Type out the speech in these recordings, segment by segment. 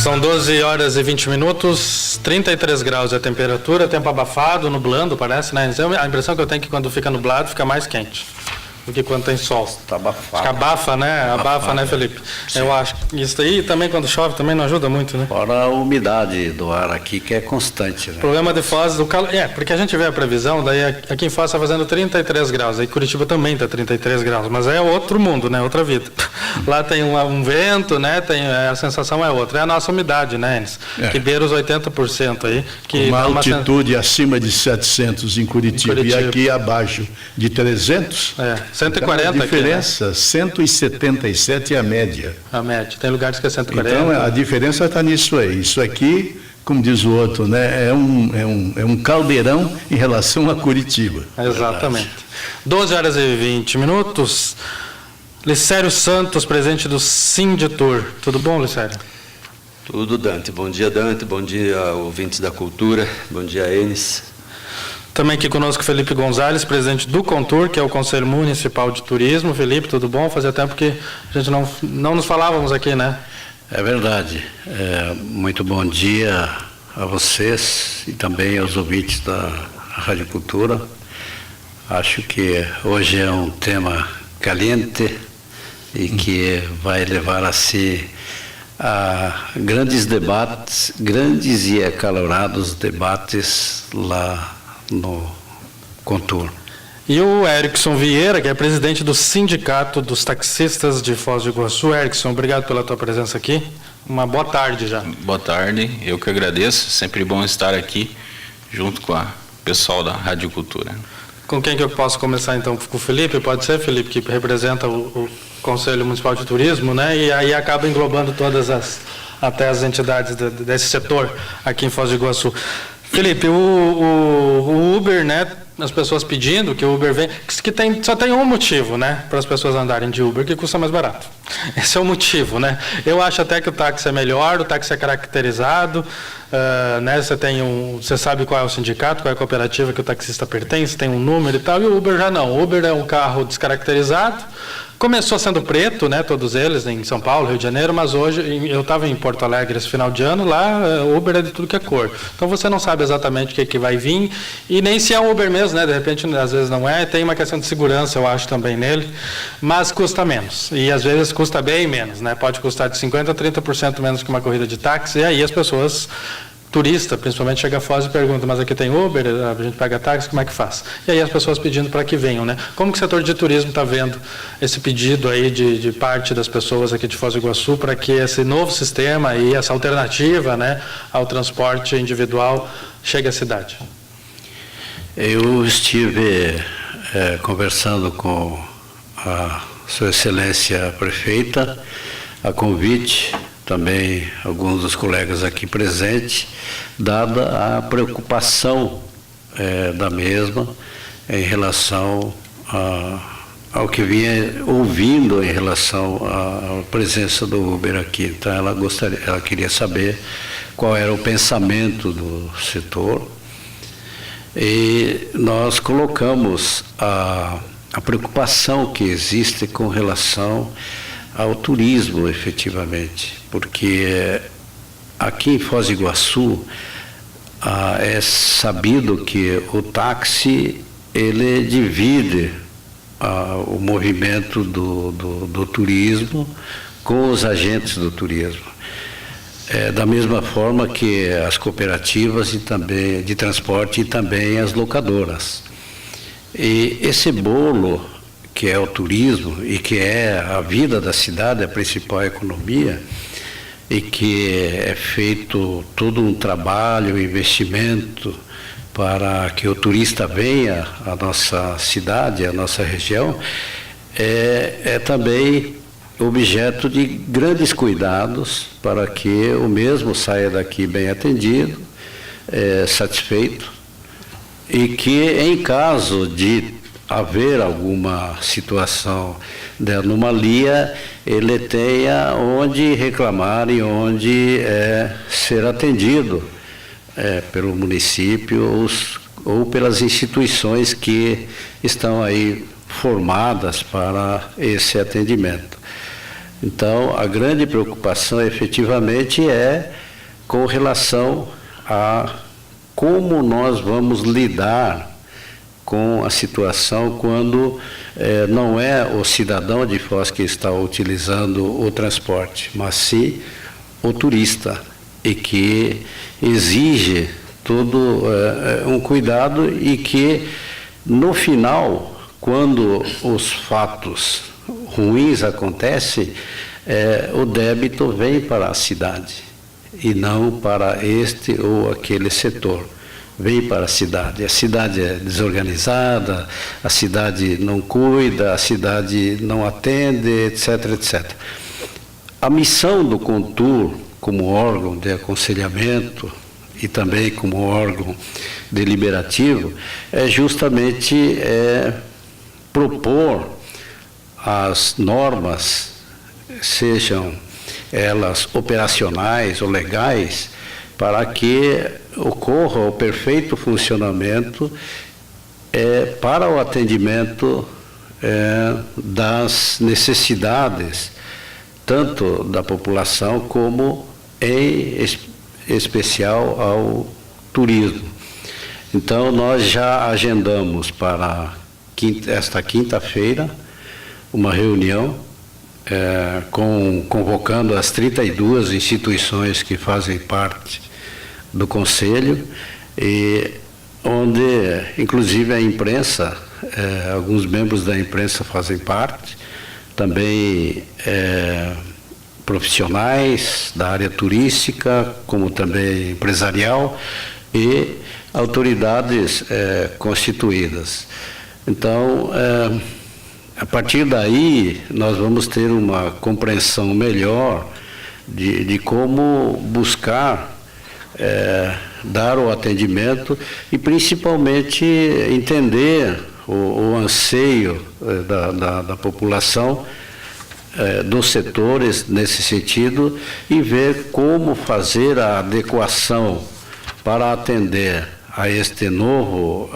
São 12 horas e 20 minutos, 33 graus a temperatura, tempo abafado, nublando, parece, né? A impressão que eu tenho é que quando fica nublado fica mais quente do que quando tem sol. Está abafado. Acho que abafa, né? Abafa, né, Felipe? Sim. Eu acho que isso aí também, quando chove, também não ajuda muito, né? Fora a umidade do ar aqui, que é constante, né? O problema de Foz do calor... porque a gente vê a previsão, daí aqui em Foz está fazendo 33 graus, aí Curitiba também está 33 graus, mas é outro mundo, né? Outra vida. Lá tem um vento, né? A sensação é outra. É a nossa umidade, né, Enes? Que beira os 80% aí. Que uma altitude acima de 700 em Curitiba e aqui abaixo de 300. 140 aqui. A diferença, aqui, né? 177 é a média. A média. Tem lugares que é 140. Então, a diferença está nisso aí. Isso aqui, como diz o outro, né, é um caldeirão em relação a Curitiba. Exatamente. 12 horas e 20 minutos. Licério Santos, presidente do Sinditur. Tudo bom, Licério? Tudo, Dante. Bom dia, Dante. Bom dia, ouvintes da cultura. Bom dia, Enes. Também aqui conosco Felipe Gonzalez, presidente do Contur, que é o Conselho Municipal de Turismo. Felipe, tudo bom? Fazia tempo que a gente não nos falávamos aqui, né? É verdade. Muito bom dia a vocês e também aos ouvintes da Rádio Cultura. Acho que hoje é um tema caliente e que vai levar a si a grandes debates, grandes e acalorados debates lá no Contur. E o Erickson Vieira, que é presidente do Sindicato dos Taxistas de Foz do Iguaçu. Erickson, obrigado pela tua presença aqui. Uma boa tarde já. Boa tarde, eu que agradeço. Sempre bom estar aqui junto com o pessoal da Rádio Cultura. Com quem que eu posso começar então? Com o Felipe? Pode ser, Felipe, que representa o Conselho Municipal de Turismo, né? E aí acaba englobando até as entidades desse setor aqui em Foz do Iguaçu. Felipe, o Uber, né? As pessoas pedindo que o Uber venha, só tem um motivo, né? Para as pessoas andarem de Uber, que custa mais barato. Esse é o motivo, né? Eu acho até que o táxi é melhor, o táxi é caracterizado, né? Você sabe qual é o sindicato, qual é a cooperativa que o taxista pertence, tem um número e tal, e o Uber já não. O Uber é um carro descaracterizado. Começou sendo preto, né, todos eles, em São Paulo, Rio de Janeiro, mas hoje, eu estava em Porto Alegre esse final de ano, lá Uber é de tudo que é cor. Então você não sabe exatamente o que vai vir, e nem se é um Uber mesmo, né, de repente às vezes não é, tem uma questão de segurança, eu acho, também nele, mas custa menos, e às vezes custa bem menos, né, pode custar de 50% a 30% menos que uma corrida de táxi, e aí as pessoas... turista, principalmente, chega a Foz e pergunta, mas aqui tem Uber, a gente paga táxi, como é que faz? E aí as pessoas pedindo para que venham, né? Como que o setor de turismo está vendo esse pedido aí de parte das pessoas aqui de Foz do Iguaçu para que esse novo sistema e essa alternativa, né, ao transporte individual chegue à cidade? Eu estive conversando com a Sua Excelência a Prefeita, a convite também alguns dos colegas aqui presentes, dada a preocupação da mesma em relação ao que vinha ouvindo em relação à presença do Uber aqui. Então ela queria saber qual era o pensamento do setor e nós colocamos a preocupação que existe com relação ao turismo, efetivamente, porque aqui em Foz do Iguaçu é sabido que o táxi ele divide o movimento do turismo com os agentes do turismo, da mesma forma que as cooperativas e também de transporte e também as locadoras. E esse bolo que é o turismo e que é a vida da cidade, a principal economia, e que é feito todo um trabalho, um investimento para que o turista venha à nossa cidade, à nossa região, é também objeto de grandes cuidados para que o mesmo saia daqui bem atendido, satisfeito, e que em caso de haver alguma situação de anomalia, ele tenha onde reclamar e onde ser atendido pelo município ou pelas instituições que estão aí formadas para esse atendimento. Então, a grande preocupação efetivamente é com relação a como nós vamos lidar com a situação quando não é o cidadão de Foz que está utilizando o transporte, mas sim o turista, e que exige todo um cuidado, e que no final, quando os fatos ruins acontecem, o débito vem para a cidade e não para este ou aquele setor. Vem para a cidade. A cidade é desorganizada, a cidade não cuida, a cidade não atende, etc, etc. A missão do CONTUR, como órgão de aconselhamento e também como órgão deliberativo, é justamente propor as normas, sejam elas operacionais ou legais, para que ocorra o perfeito funcionamento para o atendimento das necessidades, tanto da população como, em especial, ao turismo. Então, nós já agendamos para esta quinta-feira uma reunião convocando as 32 instituições que fazem parte do Conselho, e onde, inclusive, a imprensa, alguns membros da imprensa fazem parte, também profissionais da área turística, como também empresarial, e autoridades constituídas. Então, a partir daí, nós vamos ter uma compreensão melhor de como buscar dar o atendimento e, principalmente, entender o anseio da população, dos setores nesse sentido, e ver como fazer a adequação para atender a este novo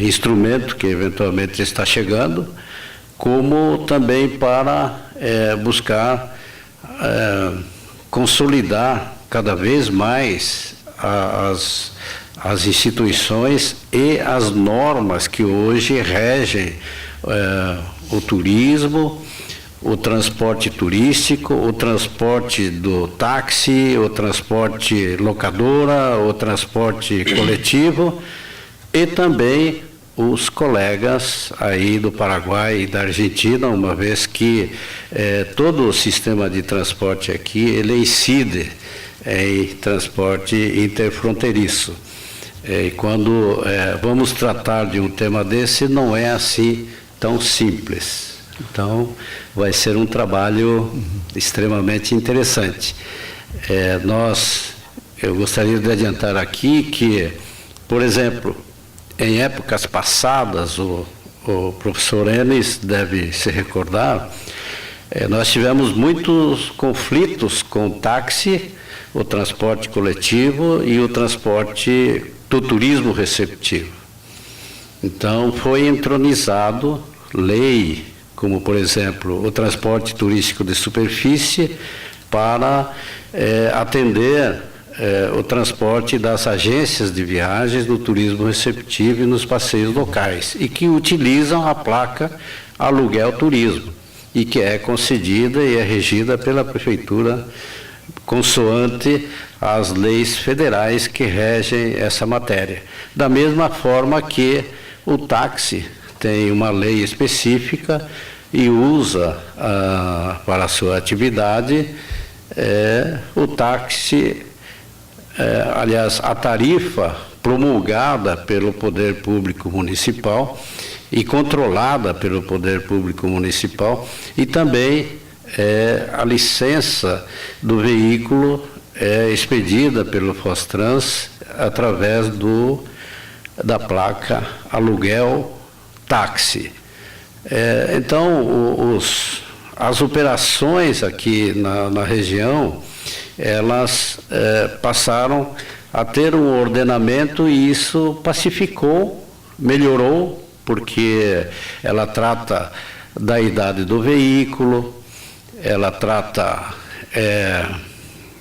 instrumento que eventualmente está chegando, como também para buscar consolidar cada vez mais as instituições e as normas que hoje regem o turismo, o transporte turístico, o transporte do táxi, o transporte locadora, o transporte coletivo, e também os colegas aí do Paraguai e da Argentina, uma vez que todo o sistema de transporte aqui, ele incide em transporte interfronteiriço. E quando vamos tratar de um tema desse, não é assim tão simples. Então, vai ser um trabalho extremamente interessante. Eu gostaria de adiantar aqui que, por exemplo, em épocas passadas, o professor Enes deve se recordar, nós tivemos muitos conflitos com o táxi, o transporte coletivo e o transporte do turismo receptivo. Então, foi entronizado lei, como, por exemplo, o transporte turístico de superfície, para atender o transporte das agências de viagens do turismo receptivo e nos passeios locais, e que utilizam a placa Aluguel Turismo, e que é concedida e é regida pela Prefeitura consoante as leis federais que regem essa matéria. Da mesma forma que o táxi tem uma lei específica e usa para a sua atividade o táxi, aliás, a tarifa promulgada pelo Poder Público Municipal e controlada pelo Poder Público Municipal, e também a licença do veículo é expedida pelo Fostrans através da placa Aluguel Táxi. Então, as operações aqui na região, elas passaram a ter um ordenamento, e isso pacificou, melhorou, porque ela trata da idade do veículo, ela trata,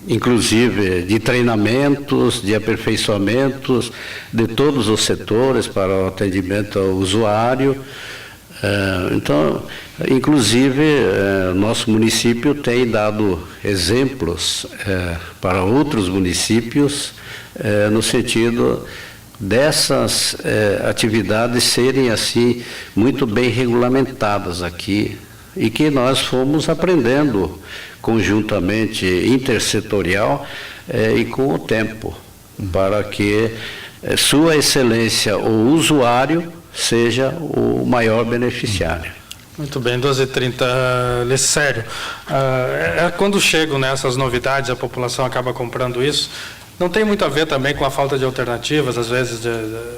inclusive, de treinamentos, de aperfeiçoamentos de todos os setores para o atendimento ao usuário. Então, inclusive, nosso município tem dado exemplos para outros municípios no sentido dessas atividades serem assim muito bem regulamentadas aqui e que nós fomos aprendendo conjuntamente, intersetorial e com o tempo, para que Sua Excelência, o usuário, seja o maior beneficiário. Muito bem, 12h30, Licério. Quando chegam nessas novidades, a população acaba comprando isso. Não tem muito a ver também com a falta de alternativas, às vezes,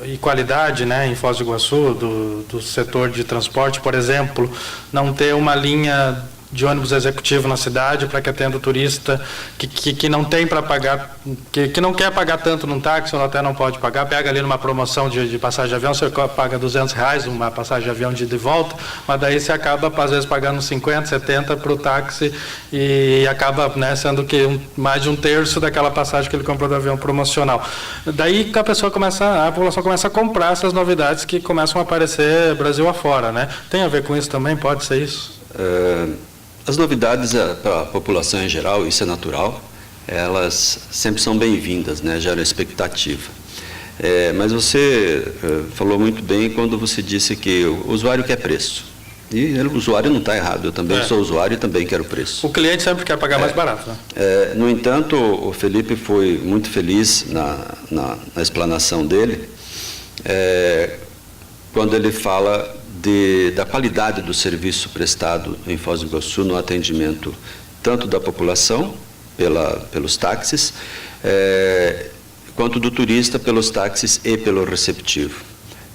e qualidade, né, em Foz do Iguaçu, do setor de transporte, por exemplo, não ter uma linha de ônibus executivo na cidade para que atenda o turista que não tem para pagar, que não quer pagar tanto num táxi ou até não pode pagar, pega ali numa promoção de passagem de avião, você paga R$200 uma passagem de avião de ida e volta, mas daí você acaba às vezes pagando 50, 70 para o táxi e acaba, né, sendo que mais de um terço daquela passagem que ele comprou do avião promocional. Daí que a população começa a comprar essas novidades que começam a aparecer Brasil afora, né? Tem a ver com isso também? Pode ser isso? As novidades para a população em geral, isso é natural, elas sempre são bem-vindas, né? Geram expectativa. Mas você falou muito bem quando você disse que o usuário quer preço. E o usuário não está errado, eu também sou usuário e também quero preço. O cliente sempre quer pagar mais barato, né? No entanto, o Felipe foi muito feliz na explanação dele, quando ele fala da qualidade do serviço prestado em Foz do Iguaçu no atendimento tanto da população pelos táxis, quanto do turista pelos táxis e pelo receptivo.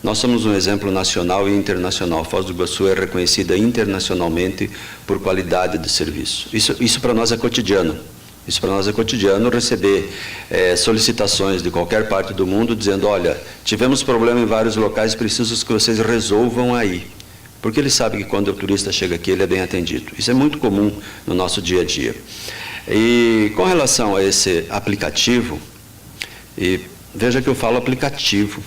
Nós somos um exemplo nacional e internacional. Foz do Iguaçu é reconhecida internacionalmente por qualidade de serviço. Isso para nós é cotidiano. Isso para nós é cotidiano, receber solicitações de qualquer parte do mundo dizendo, olha, tivemos problema em vários locais, preciso que vocês resolvam aí. Porque ele sabe que quando o turista chega aqui, ele é bem atendido. Isso é muito comum no nosso dia a dia. E com relação a esse aplicativo, e veja que eu falo aplicativo,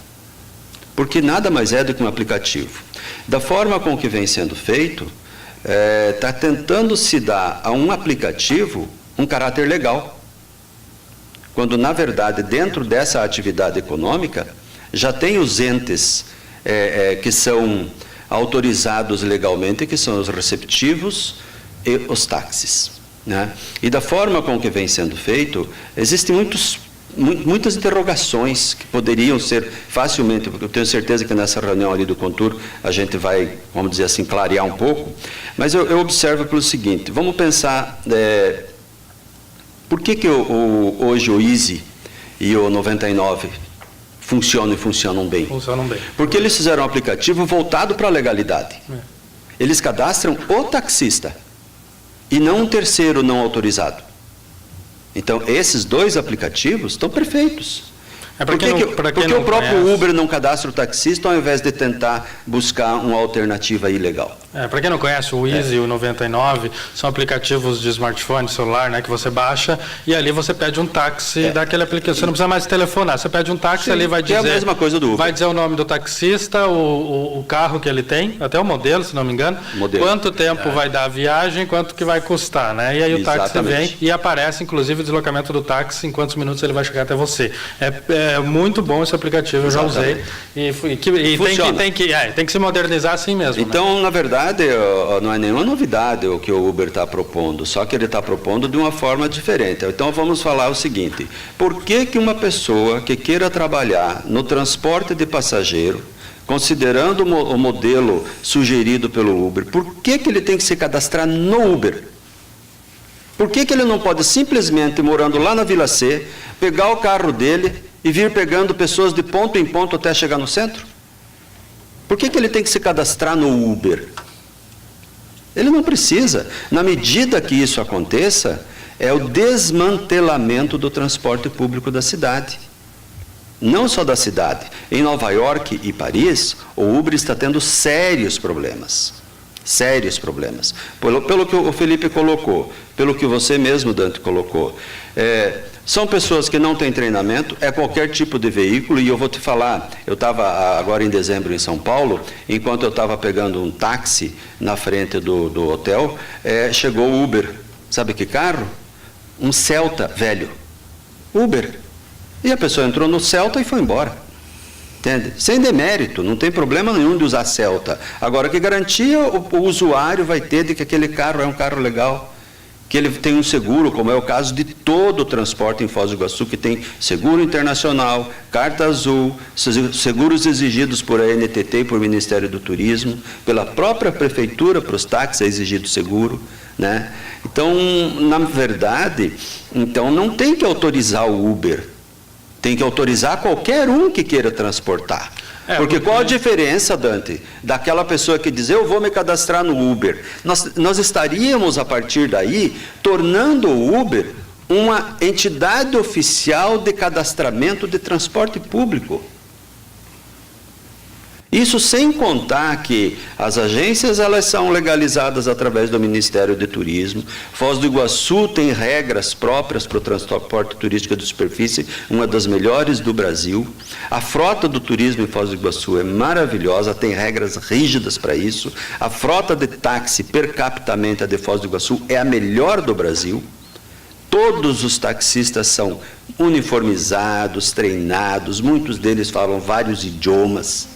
porque nada mais é do que um aplicativo. Da forma com que vem sendo feito, está tentando se dar a um aplicativo um caráter legal, quando, na verdade, dentro dessa atividade econômica, já tem os entes que são autorizados legalmente, que são os receptivos e os táxis, né? E da forma com que vem sendo feito, existem muitas interrogações que poderiam ser facilmente, porque eu tenho certeza que nessa reunião ali do Contur a gente vai, vamos dizer assim, clarear um pouco, mas eu observo pelo seguinte, vamos pensar... Por que hoje o Easy e o 99 funcionam e funcionam bem? Funcionam bem. Porque eles fizeram um aplicativo voltado para a legalidade. Eles cadastram o taxista e não um terceiro não autorizado. Então, esses dois aplicativos estão perfeitos. Por que o próprio Uber não cadastra o taxista ao invés de tentar buscar uma alternativa ilegal? Para quem não conhece, o Easy e o 99 são aplicativos de smartphone, celular, né, que você baixa e ali você pede um táxi daquele aplicativo. Você não precisa mais telefonar, você pede um táxi, sim, ali vai dizer... É a mesma coisa do Uber. Vai dizer o nome do taxista, o carro que ele tem, até o modelo, se não me engano, quanto tempo vai dar a viagem, quanto que vai custar, né? E aí o táxi vem e aparece, inclusive, o deslocamento do táxi, em quantos minutos ele vai chegar até você. É muito bom esse aplicativo, eu já usei. E tem que se modernizar assim mesmo. Então, né? Na verdade, não é nenhuma novidade o que o Uber está propondo, só que ele está propondo de uma forma diferente. Então, vamos falar o seguinte, por que uma pessoa que queira trabalhar no transporte de passageiro, considerando o modelo sugerido pelo Uber, por que ele tem que se cadastrar no Uber? Por que ele não pode simplesmente, morando lá na Vila C, pegar o carro dele e vir pegando pessoas de ponto em ponto até chegar no centro? Por que ele tem que se cadastrar no Uber? Ele não precisa. Na medida que isso aconteça, é o desmantelamento do transporte público da cidade. Não só da cidade. Em Nova York e Paris, o Uber está tendo sérios problemas. sérios problemas. Pelo que o Felipe colocou, pelo que você mesmo, Dante, colocou. São pessoas que não têm treinamento, é qualquer tipo de veículo, e eu vou te falar, eu estava agora em dezembro em São Paulo, enquanto eu estava pegando um táxi na frente do hotel, chegou o Uber. Sabe que carro? Um Celta velho. Uber. E a pessoa entrou no Celta e foi embora. Entende? Sem demérito, não tem problema nenhum de usar Celta. Agora, que garantia o usuário vai ter de que aquele carro é um carro legal? Que ele tem um seguro, como é o caso de todo o transporte em Foz do Iguaçu, que tem seguro internacional, carta azul, seguros exigidos por ANTT e por Ministério do Turismo, pela própria prefeitura, para os táxis é exigido seguro, né? Então, na verdade, não tem que autorizar o Uber, tem que autorizar qualquer um que queira transportar. Porque qual a diferença, Dante, daquela pessoa que diz, eu vou me cadastrar no Uber? Nós estaríamos, a partir daí, tornando o Uber uma entidade oficial de cadastramento de transporte público. Isso sem contar que as agências elas são legalizadas através do Ministério de Turismo. Foz do Iguaçu tem regras próprias para o transporte turístico de superfície, uma das melhores do Brasil. A frota do turismo em Foz do Iguaçu é maravilhosa, tem regras rígidas para isso. A frota de táxi per capita de Foz do Iguaçu é a melhor do Brasil. Todos os taxistas são uniformizados, treinados, muitos deles falam vários idiomas.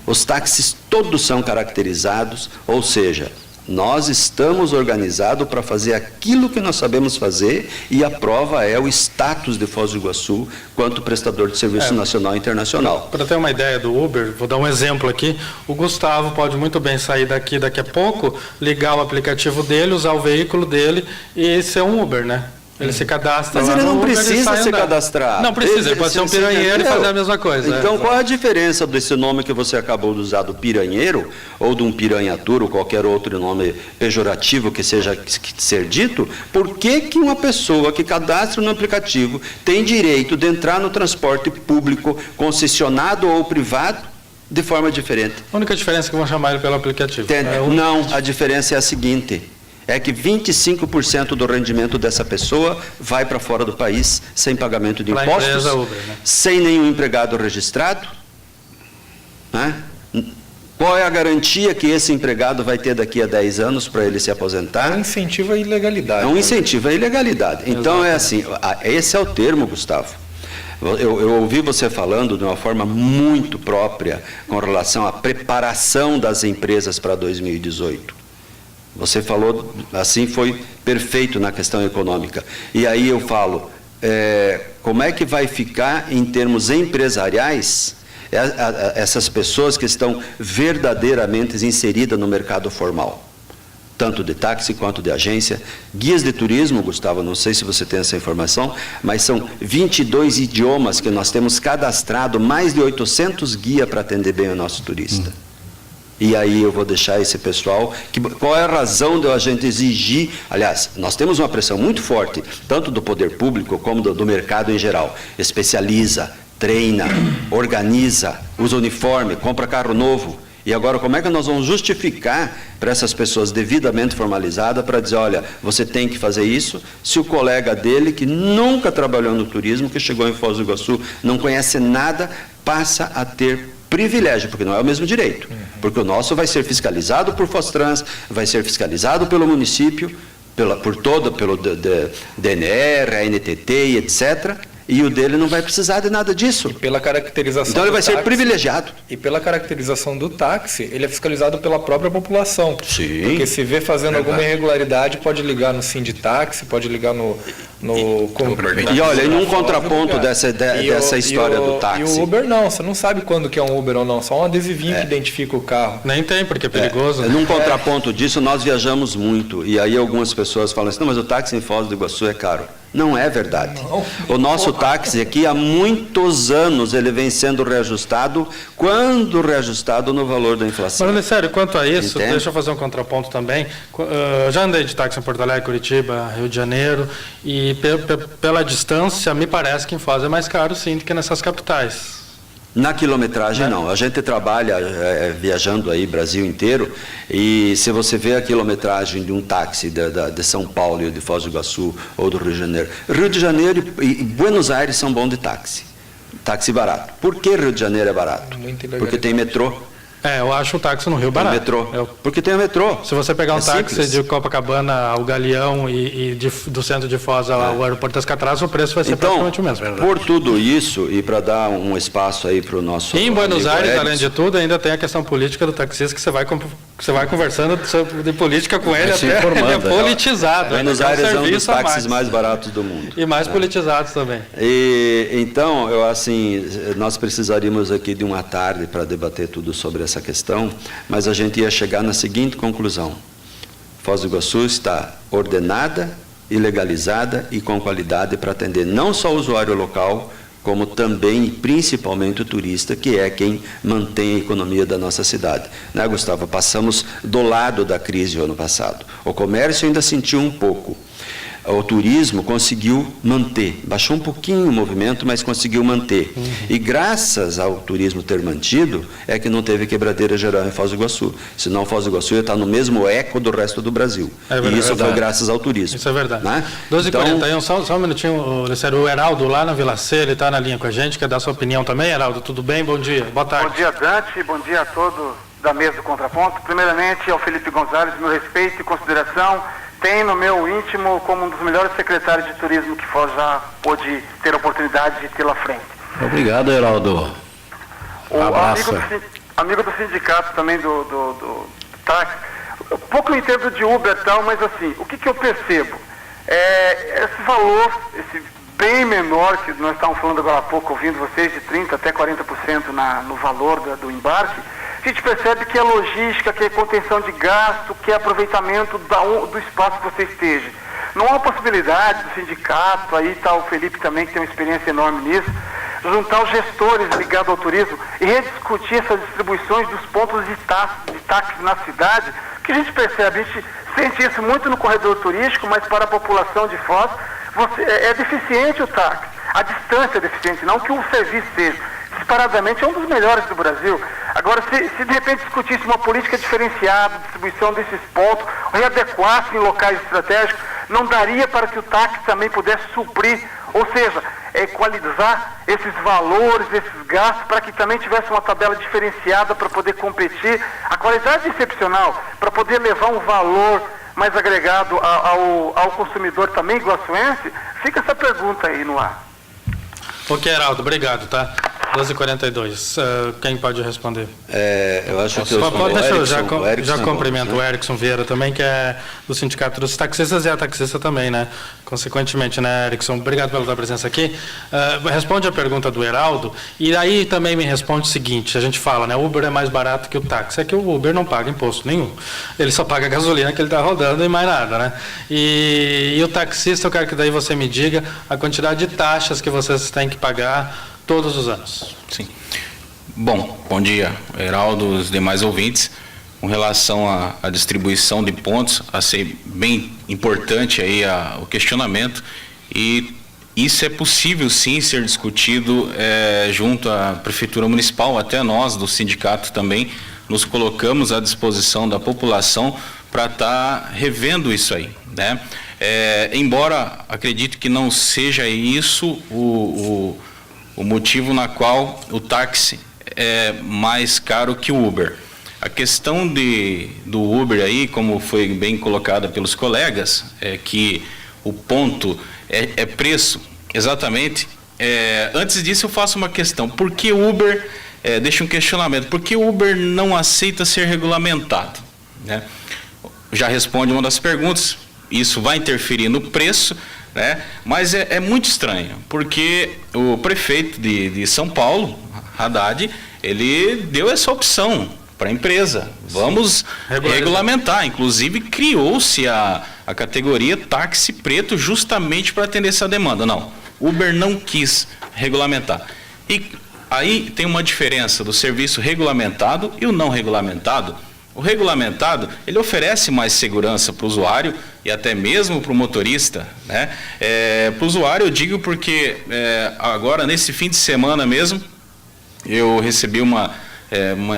Os táxis todos são caracterizados, ou seja, nós estamos organizados para fazer aquilo que nós sabemos fazer e a prova é o status de Foz do Iguaçu quanto prestador de serviço nacional e internacional. Para ter uma ideia do Uber, vou dar um exemplo aqui, o Gustavo pode muito bem sair daqui a pouco, ligar o aplicativo dele, usar o veículo dele e ser um Uber, né? Ele se cadastra. Mas lá ele não no Uber, precisa ele se cadastrar. Não precisa, ele pode ser um piranheiro e fazer a mesma coisa. Então, qual a diferença desse nome que você acabou de usar, do piranheiro, ou de um piranhatura, ou qualquer outro nome pejorativo que seja que ser dito? Por que uma pessoa que cadastra no aplicativo tem direito de entrar no transporte público, concessionado ou privado, de forma diferente? A única diferença é que vão chamar ele pelo aplicativo. Não, a diferença é a seguinte... é que 25% do rendimento dessa pessoa vai para fora do país, sem pagamento de impostos, empresa Uber, né? Sem nenhum empregado registrado. Né? Qual é a garantia que esse empregado vai ter daqui a 10 anos para ele se aposentar? É um incentivo à ilegalidade. É um incentivo à ilegalidade. Então, é assim, esse é o termo, Gustavo. Eu ouvi você falando de uma forma muito própria com relação à preparação das empresas para 2018. Você falou, assim foi perfeito na questão econômica. E aí eu falo, como é que vai ficar em termos empresariais essas pessoas que estão verdadeiramente inseridas no mercado formal? Tanto de táxi quanto de agência. Guias de turismo, Gustavo, não sei se você tem essa informação, mas são 22 idiomas que nós temos cadastrado, mais de 800 guias para atender bem o nosso turista. E aí eu vou deixar esse pessoal, qual é a razão de a gente exigir, aliás, nós temos uma pressão muito forte, tanto do poder público como do mercado em geral, especializa, treina, organiza, usa uniforme, compra carro novo. E agora como é que nós vamos justificar para essas pessoas devidamente formalizadas para dizer, olha, você tem que fazer isso, se o colega dele que nunca trabalhou no turismo, que chegou em Foz do Iguaçu, não conhece nada, passa a ter privilégio, porque não é o mesmo direito. Porque o nosso vai ser fiscalizado por Fostrans, vai ser fiscalizado pelo município, pelo DNR, ANTT e etc., e o dele não vai precisar de nada disso. E pela caracterização então ele vai ser táxi, privilegiado. E pela caracterização do táxi, ele é fiscalizado pela própria população. Sim. Porque se vê fazendo alguma irregularidade, pode ligar no Sinditáxi, pode ligar no e olha, em um contraponto dessa história do táxi. E o Uber não, você não sabe quando que é um Uber ou não, só um adesivinho que identifica o carro. Nem tem, porque é perigoso. Num contraponto disso, nós viajamos muito, e aí algumas pessoas falam assim, não, mas o táxi em Foz do Iguaçu é caro. Não é verdade. Não. O nosso táxi aqui, há muitos anos, ele vem sendo reajustado, quando reajustado no valor da inflação. Mas, sério, quanto a isso, Entende? deixa eu fazer um contraponto também. Já andei de táxi em Porto Alegre, Curitiba, Rio de Janeiro, e pela distância, me parece que em Foz é mais caro, sim, do que nessas capitais. Na quilometragem, não. A gente trabalha viajando aí Brasil inteiro, e se você vê a quilometragem de um táxi de São Paulo, ou de Foz do Iguaçu, ou do Rio de Janeiro e Buenos Aires são bons de táxi. Táxi barato. Por que Rio de Janeiro é barato? Porque tem metrô. Eu acho o táxi no Rio barato. Tem metrô. Porque tem o metrô. Se você pegar um táxi simples. de Copacabana ao Galeão e do centro de Foz ao aeroporto das Cataratas, o preço vai ser praticamente o mesmo. Por tudo isso, e para dar um espaço aí para o nosso... E em Buenos amigo Aires, Erickson, além de tudo, ainda tem a questão política do taxista, que você vai conversando de política com ele, se até informando, ele é politizado. Buenos Aires é um dos táxis mais baratos do mundo. E mais politizados também. E, então, nós precisaríamos aqui de uma tarde para debater tudo sobre essa questão, mas a gente ia chegar na seguinte conclusão: Foz do Iguaçu está ordenada e legalizada e com qualidade para atender não só o usuário local, como também e principalmente o turista, que é quem mantém a economia da nossa cidade. Né, Gustavo? Passamos do lado da crise o ano passado. O comércio ainda sentiu um pouco. O turismo conseguiu manter, baixou um pouquinho o movimento, mas conseguiu manter. E graças ao turismo ter mantido, é que não teve quebradeira geral em Foz do Iguaçu. Senão Foz do Iguaçu ia estar no mesmo eco do resto do Brasil. E isso foi graças ao turismo. Isso é verdade. Né? 12h41, só um minutinho, o Heraldo lá na Vila C, ele está na linha com a gente, quer dar sua opinião também, Heraldo? Tudo bem? Bom dia, boa tarde. Bom dia, Dante, bom dia a todos da mesa do Contraponto. Primeiramente, ao Felipe Gonzalez, meu respeito e consideração. Tem no meu íntimo como um dos melhores secretários de turismo que Foz já pôde ter a oportunidade de tê-lo à frente. Obrigado, Heraldo. O amigo do sindicato também do táxi. Pouco eu entendo de Uber e tal, mas assim, o que eu percebo? Esse valor, esse bem menor que nós estávamos falando agora há pouco, ouvindo vocês, de 30% até 40% no valor do embarque, a gente percebe que é logística, que é contenção de gasto, que é aproveitamento do espaço que você esteja. Não há possibilidade do sindicato, aí está o Felipe também, que tem uma experiência enorme nisso, juntar os gestores ligados ao turismo e rediscutir essas distribuições dos pontos de táxi na cidade, que a gente percebe, a gente sente isso muito no corredor turístico, mas para a população de Foz, é deficiente o táxi. A distância é deficiente, não que o serviço seja. Disparadamente é um dos melhores do Brasil. Agora, se de repente discutisse uma política diferenciada, distribuição desses pontos, readequasse em locais estratégicos, não daria para que o táxi também pudesse suprir, ou seja, equalizar esses valores, esses gastos, para que também tivesse uma tabela diferenciada para poder competir. A qualidade é excepcional, para poder levar um valor mais agregado ao consumidor também iguaçuense. Fica essa pergunta aí no ar. Ok, Heraldo, obrigado, tá? 12h42. Quem pode responder? Eu acho que eu já cumprimento o Erickson Vieira também, que é do Sindicato dos Taxistas e a taxista também, né? Consequentemente, né, Erickson? Obrigado pela tua presença aqui. Responde a pergunta do Heraldo e aí também me responde o seguinte: a gente fala, né? O Uber é mais barato que o táxi. É que o Uber não paga imposto nenhum. Ele só paga a gasolina que ele está rodando e mais nada, né? E o taxista, eu quero que daí você me diga a quantidade de taxas que vocês têm que pagar todos os anos. Sim. Bom dia, Heraldo, os demais ouvintes. Com relação à distribuição de pontos, achei bem importante aí o questionamento, e isso é possível sim ser discutido junto à Prefeitura Municipal. Até nós do sindicato também nos colocamos à disposição da população para estar revendo isso aí, né? Embora acredito que não seja isso o motivo na qual o táxi é mais caro que o Uber. A questão do Uber aí, como foi bem colocada pelos colegas, é que o ponto é preço, exatamente. Antes disso eu faço uma questão: por que o Uber, deixa um questionamento, por que o Uber não aceita ser regulamentado, né? Já responde uma das perguntas: isso vai interferir no preço, né? Mas é muito estranho, porque o prefeito de São Paulo, Haddad, ele deu essa opção para a empresa: vamos regulamentar. Inclusive criou-se a categoria táxi preto justamente para atender essa demanda. Não, Uber não quis regulamentar. E aí tem uma diferença do serviço regulamentado e o não regulamentado. O regulamentado, ele oferece mais segurança para o usuário e até mesmo para o motorista, né? Para o usuário eu digo porque agora nesse fim de semana mesmo eu recebi uma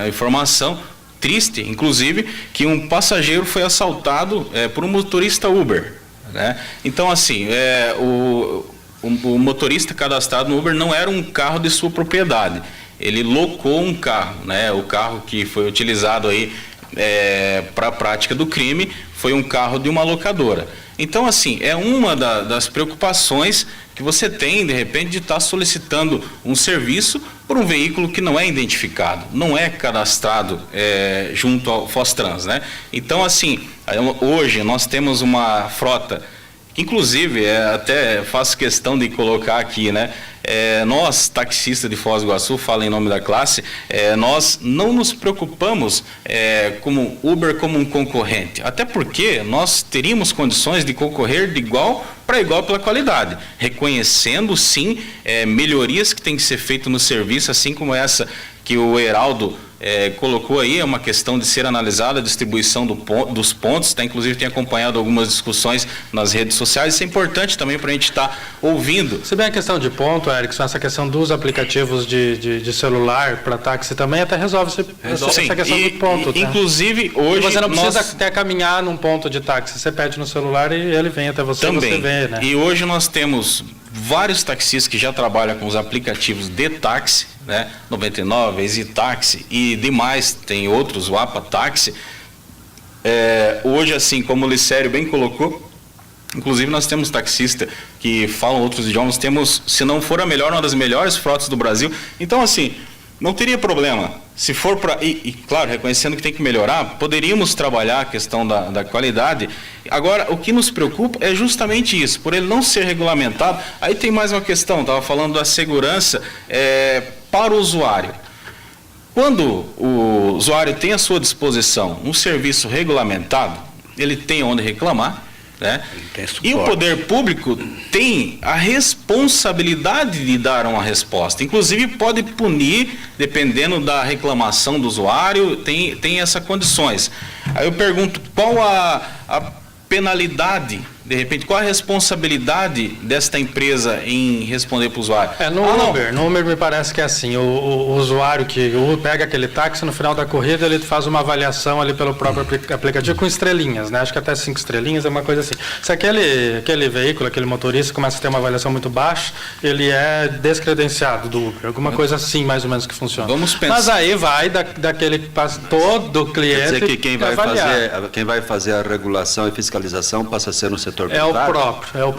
informação triste, inclusive, que um passageiro foi assaltado por um motorista Uber, né? Então, assim, o motorista cadastrado no Uber não era um carro de sua propriedade. Ele locou um carro, né? O carro que foi utilizado aí para a prática do crime foi um carro de uma locadora. Então, assim, é uma das preocupações que você tem, de repente, de estar solicitando um serviço por um veículo que não é identificado, não é cadastrado junto ao Fostrans, né? Então, assim, hoje nós temos uma frota que, inclusive, até faço questão de colocar aqui, né? Nós, taxistas de Foz do Iguaçu, falo em nome da classe, nós não nos preocupamos como Uber como um concorrente, até porque nós teríamos condições de concorrer de igual para igual pela qualidade, reconhecendo sim melhorias que tem que ser feito no serviço, assim como essa que o Heraldo colocou aí, é uma questão de ser analisada a distribuição dos pontos, inclusive tem acompanhado algumas discussões nas redes sociais, isso é importante também para a gente estar ouvindo. Se bem a questão de ponto, Erickson, essa questão dos aplicativos de celular para táxi também até resolve essa questão do ponto. Inclusive, hoje... você não precisa até caminhar num ponto de táxi, você pede no celular e ele vem até você, também. Você vê, né? E hoje nós temos vários taxistas que já trabalham com os aplicativos de táxi, né? 99, Easy Táxi e demais, tem outros, o APA Táxi. Hoje, assim, como o Licério bem colocou, inclusive nós temos taxistas que falam outros idiomas, temos, se não for a melhor, uma das melhores frotas do Brasil. Então, assim, não teria problema. Se for para... E, claro, reconhecendo que tem que melhorar, poderíamos trabalhar a questão da qualidade. Agora, o que nos preocupa é justamente isso, por ele não ser regulamentado. Aí tem mais uma questão, estava falando da segurança para o usuário. Quando o usuário tem à sua disposição um serviço regulamentado, ele tem onde reclamar, né? E o poder público tem a responsabilidade de dar uma resposta. Inclusive pode punir, dependendo da reclamação do usuário, tem essas condições. Aí eu pergunto, qual a penalidade, de repente, qual a responsabilidade desta empresa em responder para o usuário? No Uber me parece que é assim, o usuário que pega aquele táxi, no final da corrida ele faz uma avaliação ali pelo próprio aplicativo com estrelinhas, né? Acho que até 5 estrelinhas é uma coisa assim. Se aquele veículo, aquele motorista começa a ter uma avaliação muito baixa, ele é descredenciado do Uber, alguma coisa assim mais ou menos que funciona. Vamos pensar. Mas aí vai daquele todo cliente. Quer dizer que quem vai fazer a regulação e fiscalização passa a ser no setor privado? É o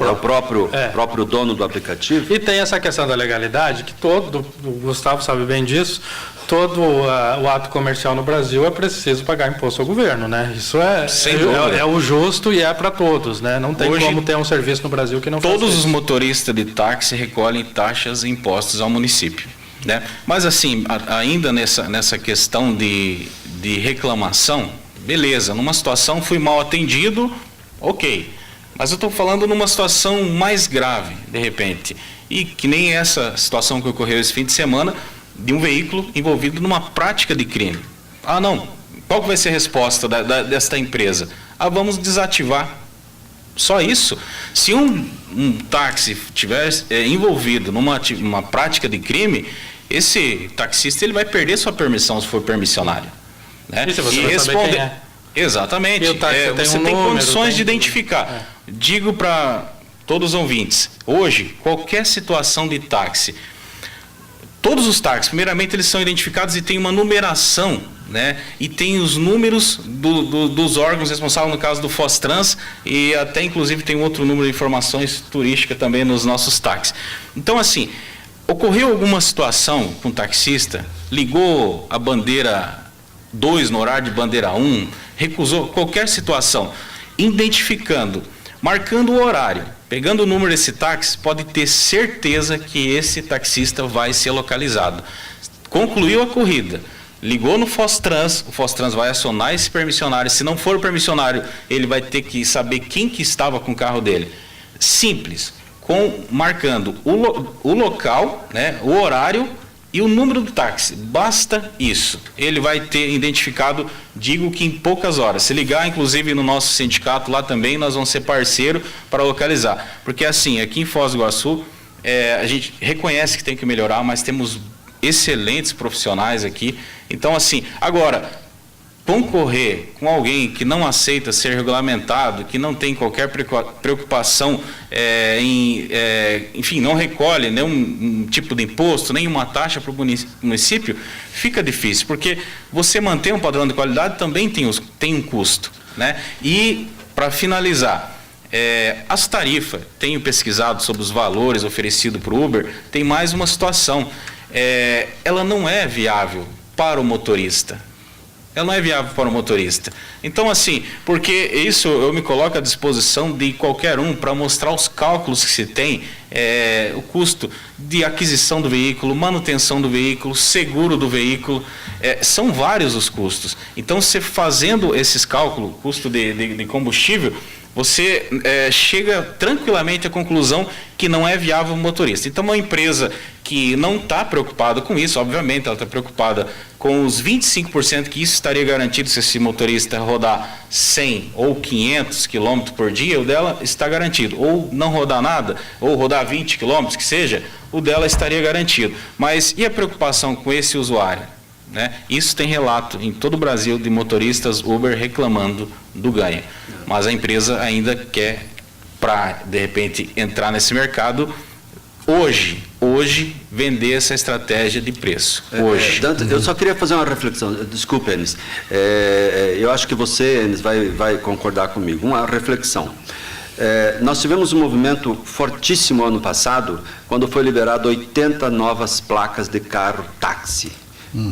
próprio dono do aplicativo? E tem essa questão da legalidade, que o Gustavo sabe bem disso, todo o ato comercial no Brasil é preciso pagar imposto ao governo, né? Isso é o justo e é para todos, né? Não tem como ter um serviço no Brasil que não faça todos isso. Os motoristas de táxi recolhem taxas e impostos ao município, né? Mas assim, ainda nessa questão de reclamação, beleza, numa situação fui mal atendido, ok. Mas eu estou falando numa situação mais grave, de repente. E que nem essa situação que ocorreu esse fim de semana, de um veículo envolvido numa prática de crime. Não. Qual que vai ser a resposta desta empresa? Vamos desativar. Só isso. Se um táxi estiver envolvido numa prática de crime, esse taxista ele vai perder sua permissão se for permissionário, né? E se você vai saber quem é? Exatamente. Você tem condições de identificar. Digo para todos os ouvintes, hoje, qualquer situação de táxi, todos os táxis, primeiramente, eles são identificados e tem uma numeração, né? E tem os números dos órgãos responsáveis, no caso do Fostrans, e até, inclusive, tem outro número de informações turísticas também nos nossos táxis. Então, assim, ocorreu alguma situação com o taxista, ligou a bandeira 2 no horário de bandeira 1, recusou qualquer situação, identificando, marcando o horário, pegando o número desse táxi, pode ter certeza que esse taxista vai ser localizado. Concluiu a corrida, ligou no Fostrans, o Fostrans vai acionar esse permissionário, se não for o permissionário, ele vai ter que saber quem que estava com o carro dele. Simples, marcando o local, né, o horário e o número do táxi, basta isso. Ele vai ter identificado, digo que em poucas horas. Se ligar, inclusive, no nosso sindicato lá também, nós vamos ser parceiro para localizar. Porque assim, aqui em Foz do Iguaçu, a gente reconhece que tem que melhorar, mas temos excelentes profissionais aqui. Então, assim, agora, concorrer com alguém que não aceita ser regulamentado, que não tem qualquer preocupação enfim, não recolhe nenhum tipo de imposto, nenhuma taxa para o município, fica difícil, porque você manter um padrão de qualidade também tem um custo, né? E, para finalizar, as tarifas, tenho pesquisado sobre os valores oferecidos para o Uber, tem mais uma situação, ela não é viável para o motorista. Ela não é viável para o motorista. Então, assim, porque isso eu me coloco à disposição de qualquer um para mostrar os cálculos que se tem, o custo de aquisição do veículo, manutenção do veículo, seguro do veículo, são vários os custos. Então, você fazendo esses cálculos, custo de combustível, você chega tranquilamente à conclusão que não é viável o motorista. Então, uma empresa que não está preocupada com isso, obviamente, ela está preocupada com os 25% que isso estaria garantido se esse motorista rodar 100 ou 500 quilômetros por dia, o dela está garantido. Ou não rodar nada, ou rodar 20 quilômetros, que seja, o dela estaria garantido. Mas e a preocupação com esse usuário? Né? Isso tem relato em todo o Brasil de motoristas Uber reclamando do ganho. Mas a empresa ainda quer, para, de repente, entrar nesse mercado, hoje, vender essa estratégia de preço. Hoje. Dante, eu só queria fazer uma reflexão. Desculpe, Enes. Eu acho que você, Enes, vai concordar comigo. Uma reflexão. Nós tivemos um movimento fortíssimo ano passado, quando foi liberado 80 novas placas de carro táxi.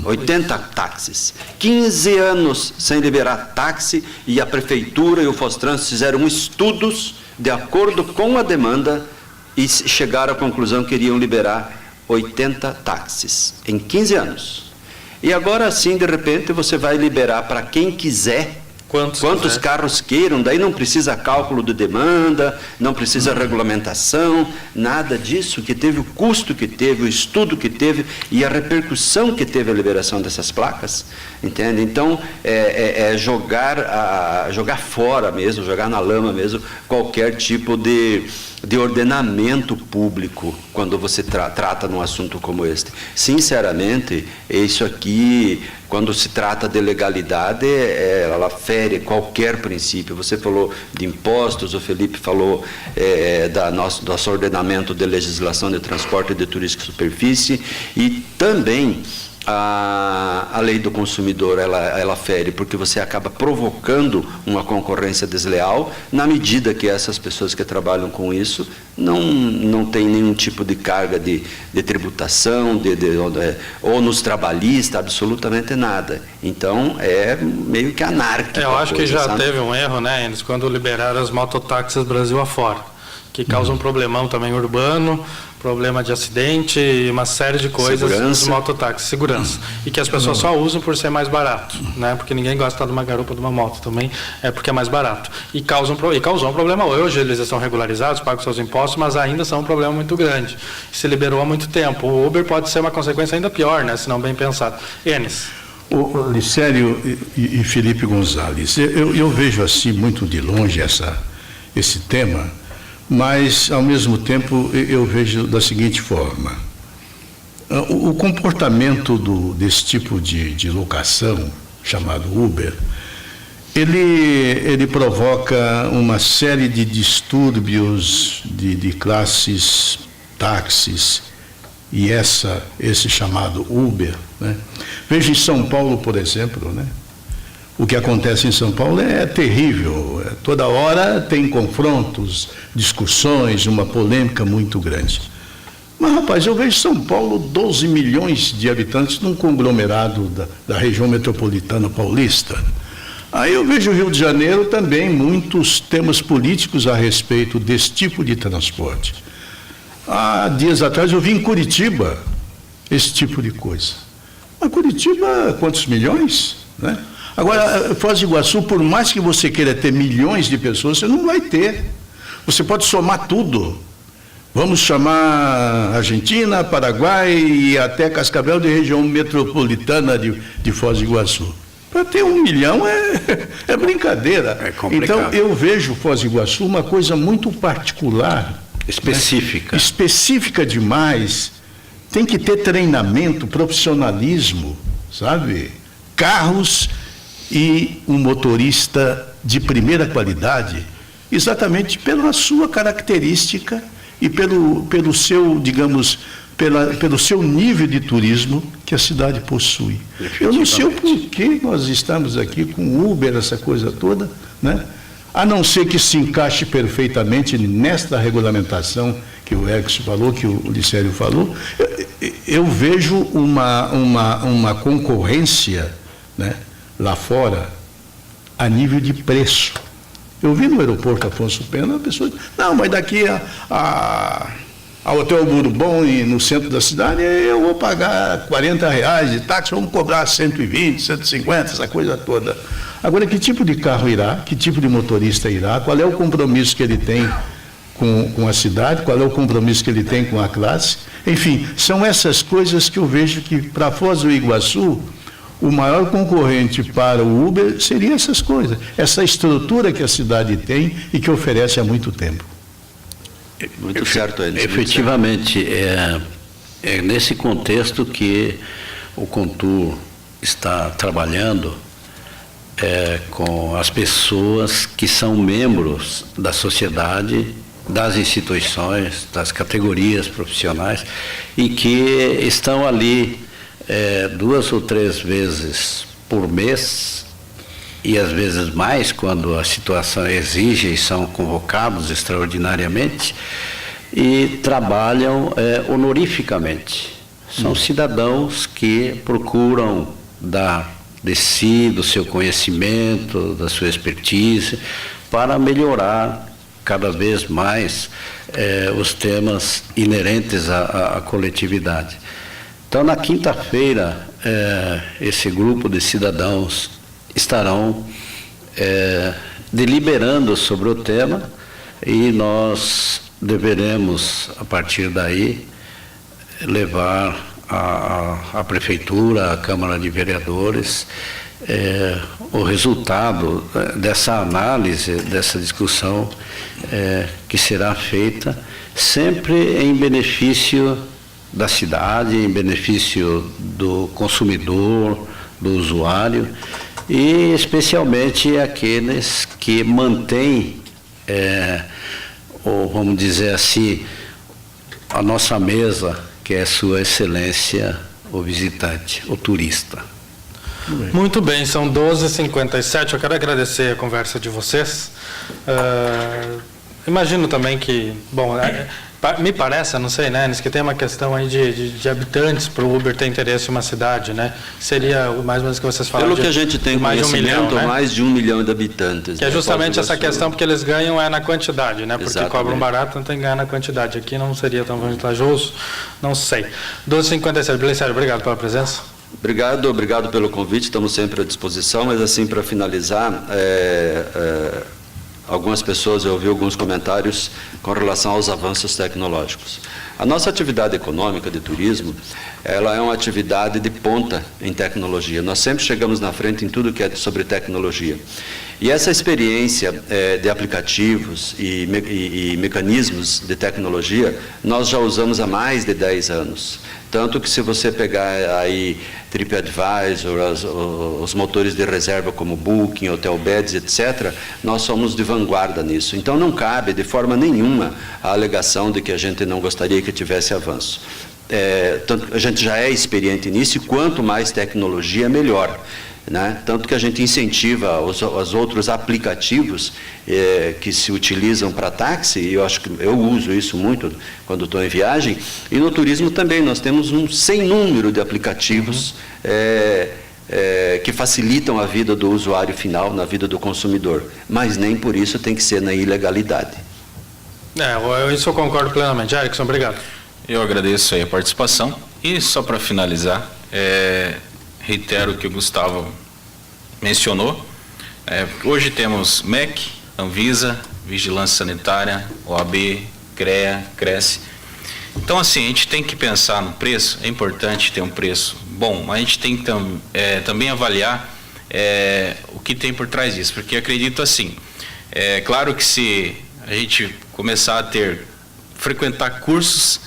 80 táxis. 15 anos sem liberar táxi, e a prefeitura e o Fostrans fizeram estudos de acordo com a demanda e chegaram à conclusão que iriam liberar 80 táxis em 15 anos. E agora sim, de repente, você vai liberar para quem quiser, quantos carros queiram, daí não precisa cálculo de demanda, não precisa regulamentação, nada disso, que teve o custo que teve, o estudo que teve e a repercussão que teve a liberação dessas placas, entende? Então, jogar fora mesmo, jogar na lama mesmo, qualquer tipo de ordenamento público quando você trata num assunto como este. Sinceramente, isso aqui, quando se trata de legalidade, ela fere qualquer princípio. Você falou de impostos, o Felipe falou nosso ordenamento de legislação de transporte e de turística de superfície, e também a lei do consumidor, ela fere, porque você acaba provocando uma concorrência desleal, na medida que essas pessoas que trabalham com isso não têm nenhum tipo de carga de tributação, ou nos trabalhistas, absolutamente nada. Então, é meio que anárquico. Eu acho que já sabe? teve um erro, né, Enes, quando liberaram as mototáxis Brasil afora, que causa um problemão também urbano, problema de acidente e uma série de coisas nos mototáxis, segurança. E que as pessoas só usam por ser mais barato, né? Porque ninguém gosta de uma garupa de uma moto também, porque é mais barato. E causou um problema. Hoje eles estão regularizados, pagam seus impostos, mas ainda são um problema muito grande. Se liberou há muito tempo. O Uber pode ser uma consequência ainda pior, né? Se não bem pensado. Enes. O Licério e Felipe Gonzalez, eu vejo assim muito de longe esse tema, mas, ao mesmo tempo, eu vejo da seguinte forma. O comportamento desse tipo de locação, chamado Uber, ele provoca uma série de distúrbios de classes táxis e esse chamado Uber, né? Veja em São Paulo, por exemplo, né? O que acontece em São Paulo é terrível. Toda hora tem confrontos, discussões, uma polêmica muito grande. Mas, rapaz, eu vejo São Paulo, 12 milhões de habitantes, num conglomerado da região metropolitana paulista. Aí eu vejo o Rio de Janeiro também, muitos temas políticos a respeito desse tipo de transporte. Há dias atrás eu vi em Curitiba esse tipo de coisa. Mas Curitiba, quantos milhões, né? Agora, Foz do Iguaçu, por mais que você queira ter milhões de pessoas, você não vai ter. Você pode somar tudo. Vamos chamar Argentina, Paraguai e até Cascavel de região metropolitana de Foz do Iguaçu. Para ter 1 milhão é brincadeira. É complicado. Então, eu vejo Foz do Iguaçu uma coisa muito particular. Específica. Né? Específica demais. tem que ter treinamento, profissionalismo, sabe? Carros e um motorista de primeira qualidade, exatamente pela sua característica e pelo seu, digamos, pelo seu nível de turismo que a cidade possui. Eu não sei o porquê nós estamos aqui com Uber, essa coisa toda, né? A não ser que se encaixe perfeitamente nesta regulamentação que o Erickson falou, que o Licério falou. Eu vejo uma concorrência, né, lá fora a nível de preço. Eu vi no aeroporto Afonso Pena, a pessoa diz, não, mas daqui ao Hotel Bourbon, no centro da cidade, eu vou pagar R$40 de táxi, vamos cobrar 120, 150, essa coisa toda. Agora, que tipo de carro irá? Que tipo de motorista irá? Qual é o compromisso que ele tem com a cidade? Qual é o compromisso que ele tem com a classe? Enfim, são essas coisas que eu vejo que, para Foz do Iguaçu, o maior concorrente para o Uber seria essas coisas, essa estrutura que a cidade tem e que oferece há muito tempo. Muito certo, Enes. Efetivamente, é nesse contexto que o Contur está trabalhando com as pessoas que são membros da sociedade, das instituições, das categorias profissionais e que estão ali 2 ou 3 vezes por mês e às vezes mais quando a situação exige e são convocados extraordinariamente e trabalham honorificamente. São cidadãos que procuram dar de si, do seu conhecimento, da sua expertise, para melhorar cada vez mais os temas inerentes à coletividade. Então, na quinta-feira, esse grupo de cidadãos estarão deliberando sobre o tema e nós deveremos, a partir daí, levar à Prefeitura, à Câmara de Vereadores, o resultado dessa análise, dessa discussão que será feita, sempre em benefício da cidade, em benefício do consumidor, do usuário, e especialmente aqueles que mantêm, ou vamos dizer assim, a nossa mesa, que é Sua Excelência, o visitante, o turista. Muito bem, são 12h57, eu quero agradecer a conversa de vocês. Imagino também que, bom, me parece, não sei, né, que tem uma questão aí de habitantes para o Uber ter interesse em uma cidade, né? Seria mais ou menos o que vocês falaram. Pelo que a gente tem mais de 1 milhão, né? Mais de 1 milhão de habitantes. Que é justamente essa questão, porque eles ganham na quantidade, né? Porque Exatamente. cobram barato, não tem que ganhar na quantidade. Aqui não seria tão vantajoso, não sei. 12h57, Licério, obrigado pela presença. Obrigado pelo convite, estamos sempre à disposição, mas assim, para finalizar, algumas pessoas, eu ouvi alguns comentários com relação aos avanços tecnológicos. A nossa atividade econômica de turismo, ela é uma atividade de ponta em tecnologia. Nós sempre chegamos na frente em tudo que é sobre tecnologia. E essa experiência de aplicativos e mecanismos de tecnologia, nós já usamos há mais de 10 anos. Tanto que se você pegar aí TripAdvisor, os motores de reserva como Booking, Hotelbeds, etc., nós somos de vanguarda nisso. Então não cabe de forma nenhuma a alegação de que a gente não gostaria que tivesse avanço. A gente já é experiente nisso e quanto mais tecnologia, melhor. Né? Tanto que a gente incentiva os outros aplicativos que se utilizam para táxi, e eu acho que eu uso isso muito quando estou em viagem, e no turismo também nós temos um sem número de aplicativos que facilitam a vida do usuário final, na vida do consumidor, mas nem por isso tem que ser na ilegalidade. Isso eu concordo plenamente. Erickson, obrigado. Eu agradeço aí a participação e só para finalizar, reitero o que o Gustavo mencionou. Hoje temos MEC, Anvisa, Vigilância Sanitária, OAB, CREA, Cresce. Então, assim, a gente tem que pensar no preço, é importante ter um preço bom, mas a gente tem que também avaliar o que tem por trás disso, porque acredito assim, claro que se a gente começar a frequentar cursos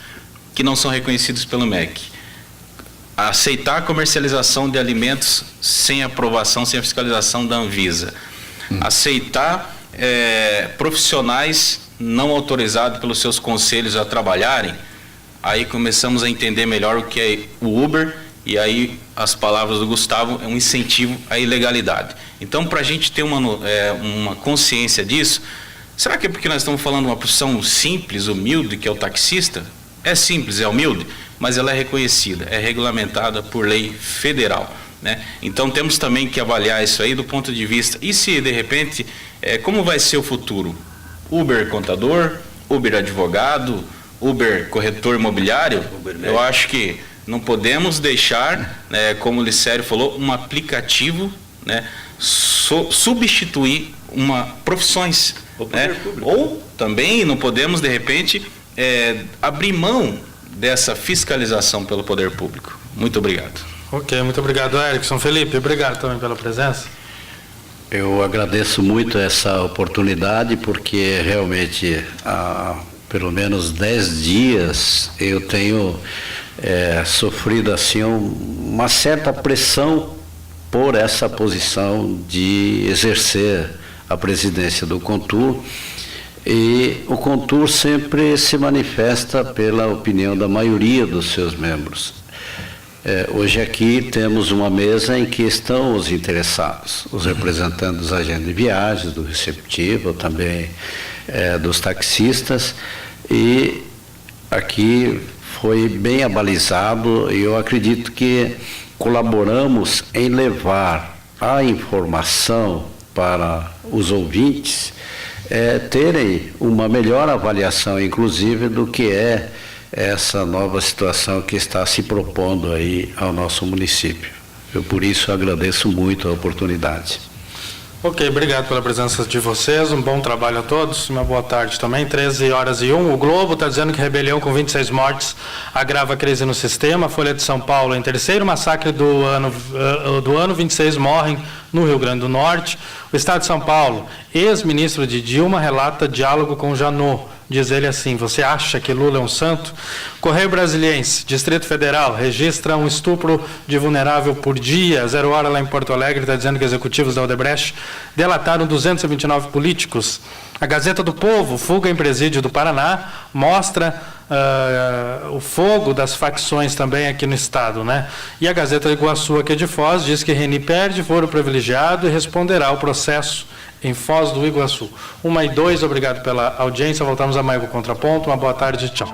que não são reconhecidos pelo MEC. Aceitar a comercialização de alimentos sem aprovação, sem a fiscalização da Anvisa. Aceitar profissionais não autorizados pelos seus conselhos a trabalharem. Aí começamos a entender melhor o que é o Uber, e aí as palavras do Gustavo, é um incentivo à ilegalidade. Então, para a gente ter uma consciência disso, será que é porque nós estamos falando de uma profissão simples, humilde, que é o taxista? É simples, é humilde, mas ela é reconhecida, é regulamentada por lei federal, né? Então temos também que avaliar isso aí do ponto de vista, e se de repente, como vai ser o futuro? Uber contador, Uber advogado, Uber corretor imobiliário? Eu acho que não podemos deixar, como o Licério falou, um aplicativo, né, substituir profissões. Né? Ou também não podemos, de repente, abrir mão dessa fiscalização pelo poder público. Muito obrigado. Ok, muito obrigado, Erickson. Felipe, obrigado também pela presença. Eu agradeço muito essa oportunidade, porque realmente há pelo menos 10 dias eu tenho sofrido assim uma certa pressão por essa posição de exercer a presidência do CONTUR, e o CONTUR sempre se manifesta pela opinião da maioria dos seus membros. Hoje aqui temos uma mesa em que estão os interessados, os representantes dos agentes de viagens, do receptivo, também dos taxistas, e aqui foi bem abalizado, e eu acredito que colaboramos em levar a informação para os ouvintes terem uma melhor avaliação, inclusive, do que é essa nova situação que está se propondo aí ao nosso município. Eu, por isso, agradeço muito a oportunidade. Ok, obrigado pela presença de vocês, um bom trabalho a todos, uma boa tarde também. 13h01, o Globo está dizendo que rebelião com 26 mortes agrava a crise no sistema. A Folha de São Paulo, em terceiro massacre do ano 26 morrem no Rio Grande do Norte. O Estado de São Paulo, ex-ministro de Dilma, relata diálogo com Janot. Diz ele assim: você acha que Lula é um santo? Correio Brasiliense, Distrito Federal, registra um estupro de vulnerável por dia. 0 Hora lá em Porto Alegre está dizendo que executivos da Odebrecht delataram 229 políticos. A Gazeta do Povo, fuga em presídio do Paraná, mostra o fogo das facções também aqui no estado, né? E a Gazeta de Iguaçu, aqui de Foz, diz que Reni perde foro privilegiado e responderá ao processo em Foz do Iguaçu. 1h02, obrigado pela audiência. Voltamos amanhã com o Contraponto. Uma boa tarde, tchau.